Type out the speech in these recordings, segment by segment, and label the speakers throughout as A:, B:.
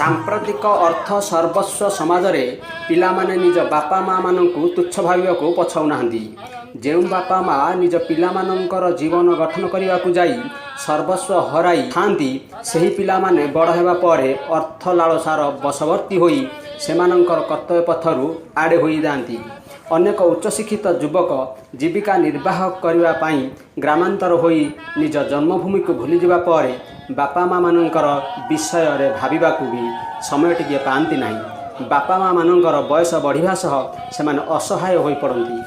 A: ସାମ୍ପ୍ରତିକ ଅର୍ଥ ସର୍ବସ୍ୱ ସମାଜରେ ପିଲାମାନେ ନିଜ ବାପା ମା'ମାନଙ୍କୁ ତୁଚ୍ଛ ଭାବିବାକୁ ପଛାଉନାହାନ୍ତି। ଯେଉଁ ବାପା ମା' ନିଜ ପିଲାମାନଙ୍କର ଜୀବନ ଗଠନ କରିବାକୁ ଯାଇ ସର୍ବସ୍ୱ ହରାଇଥାନ୍ତି, ସେହି ପିଲାମାନେ ବଡ଼ ହେବା ପରେ ଅର୍ଥ ଲାଳସାର ବଶବର୍ତ୍ତୀ ହୋଇ ସେମାନଙ୍କର କର୍ତ୍ତବ୍ୟ ପଥରୁ ଆଡ଼େ ହୋଇଯାଆନ୍ତି। ଅନେକ ଉଚ୍ଚଶିକ୍ଷିତ ଯୁବକ ଜୀବିକା ନିର୍ବାହ କରିବା ପାଇଁ ଗ୍ରାମାନ୍ତର ହୋଇ ନିଜ ଜନ୍ମଭୂମିକୁ ଭୁଲିଯିବା ପରେ ବାପା ମା'ମାନଙ୍କର ବିଷୟରେ ଭାବିବାକୁ ବି ସମୟ ଟିକିଏ ପାଆନ୍ତି ନାହିଁ। ବାପା ମା'ମାନଙ୍କର ବୟସ ବଢ଼ିବା ସହ ସେମାନେ ଅସହାୟ ହୋଇପଡ଼ନ୍ତି।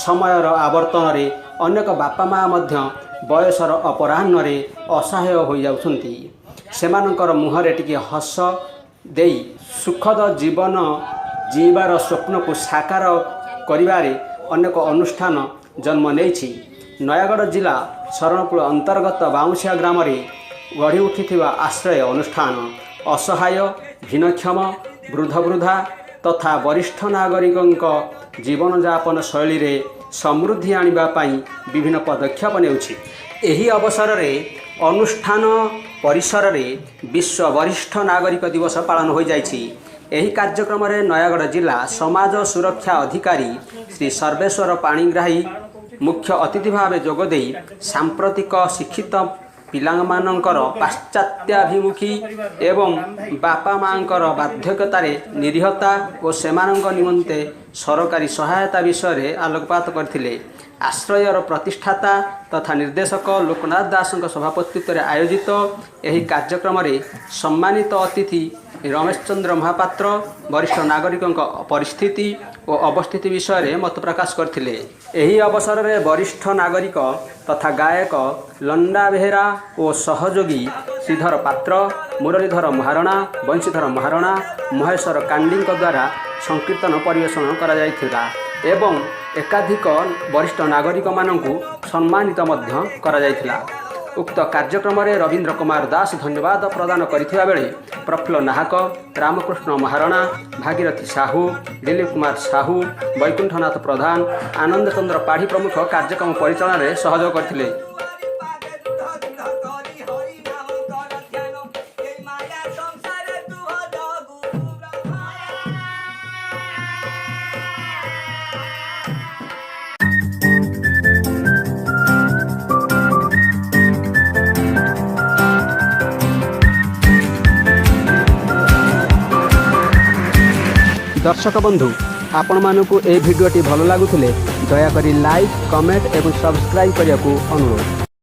A: ସମୟର ଆବର୍ତ୍ତନରେ ଅନେକ ବାପା ମା' ମଧ୍ୟ ବୟସର ଅପରାହ୍ନରେ ଅସହାୟ ହୋଇଯାଉଛନ୍ତି। ସେମାନଙ୍କର ମୁହଁରେ ଟିକିଏ ହସ ଦେଇ ସୁଖଦ ଜୀବନ ଜୀଇବାର ସ୍ୱପ୍ନକୁ ସାକାର କରିବାରେ ଅନେକ ଅନୁଷ୍ଠାନ ଜନ୍ମ ନେଇଛି। ନୟାଗଡ଼ ଜିଲ୍ଲା ଶରଣକୂଳ ଅନ୍ତର୍ଗତ ବାଉଁଶିଆ ଗ୍ରାମରେ ଗଢ଼ି ଉଠିଥିବା ଆଶ୍ରୟ ଅନୁଷ୍ଠାନ ଅସହାୟ, ଭିନ୍ନକ୍ଷମ, ବୃଦ୍ଧବୃଦ୍ଧା ତଥା ବରିଷ୍ଠ ନାଗରିକଙ୍କ ଜୀବନଯାପନ ଶୈଳୀରେ ସମୃଦ୍ଧି ଆଣିବା ପାଇଁ ବିଭିନ୍ନ ପଦକ୍ଷେପ ନେଉଛି। ଏହି ଅବସରରେ ଅନୁଷ୍ଠାନ ପରିସରରେ ବିଶ୍ୱ ବରିଷ୍ଠ ନାଗରିକ ଦିବସ ପାଳନ ହୋଇଯାଇଛି। ଏହି କାର୍ଯ୍ୟକ୍ରମରେ ନୟାଗଡ଼ ଜିଲ୍ଲା ସମାଜ ସୁରକ୍ଷା ଅଧିକାରୀ ଶ୍ରୀ ସର୍ବେଶ୍ୱର ପାଣିଗ୍ରାହୀ ମୁଖ୍ୟ ଅତିଥି ଭାବେ ଯୋଗଦେଇ ସାମ୍ପ୍ରତିକ ଶିକ୍ଷିତ ପିଲାମାନଙ୍କର ପାଶ୍ଚାତ୍ୟାଭିମୁଖୀ ଏବଂ ବାପା ମା'ଙ୍କର ବାର୍ଦ୍ଧକ୍ୟତାରେ ନିରୀହତା ଓ ସେମାନଙ୍କ ନିମନ୍ତେ ସରକାରୀ ସହାୟତା ବିଷୟରେ ଆଲୋକପାତ କରିଥିଲେ। ଆଶ୍ରୟର ପ୍ରତିଷ୍ଠାତା ତଥା ନିର୍ଦ୍ଦେଶକ ଲୋକନାଥ ଦାସଙ୍କ ସଭାପତିତ୍ୱରେ ଆୟୋଜିତ ଏହି କାର୍ଯ୍ୟକ୍ରମରେ ସମ୍ମାନିତ ଅତିଥି ରମେଶ ଚନ୍ଦ୍ର ମହାପାତ୍ର ବରିଷ୍ଠ ନାଗରିକଙ୍କ ପରିସ୍ଥିତି ଓ ଅବସ୍ଥିତି ବିଷୟରେ ମତ ପ୍ରକାଶ କରିଥିଲେ। ଏହି ଅବସରରେ ବରିଷ୍ଠ ନାଗରିକ ତଥା ଗାୟକ ଲଣ୍ଡା ବେହେରା ଓ ସହଯୋଗୀ ଶ୍ରୀଧର ପାତ୍ର, ମୁରଲୀଧର ମହାରଣା, ବଂଶୀଧର ମହାରଣା, ମହେଶ୍ୱର କାଣ୍ଡିଙ୍କ ଦ୍ୱାରା ସଂକୀର୍ତ୍ତନ ପରିବେଷଣ କରାଯାଇଥିଲା ଏବଂ ଏକାଧିକ ବରିଷ୍ଠ ନାଗରିକମାନଙ୍କୁ ସମ୍ମାନିତ ମଧ୍ୟ କରାଯାଇଥିଲା। ଉକ୍ତ କାର୍ଯ୍ୟକ୍ରମରେ ରବୀନ୍ଦ୍ର କୁମାର ଦାସ ଧନ୍ୟବାଦ ପ୍ରଦାନ କରିଥିବା ବେଳେ ପ୍ରଫୁଲ୍ଲ ନାହକ, ରାମକୃଷ୍ଣ ମହାରଣା, ଭାଗୀରଥୀ ସାହୁ, ଦିଲ୍ଲୀପ କୁମାର ସାହୁ, ବୈକୁଣ୍ଠନାଥ ପ୍ରଧାନ, ଆନନ୍ଦ ଚନ୍ଦ୍ର ପାଢ଼ୀ ପ୍ରମୁଖ କାର୍ଯ୍ୟକ୍ରମ ପରିଚାଳନାରେ ସହଯୋଗ କରିଥିଲେ। दर्शक बंधु, आपण मानकु ए भिडियोटी भल लगुथिले दयाकरी लाइक, कमेंट एवं सब्सक्राइब करने को अनुरोध।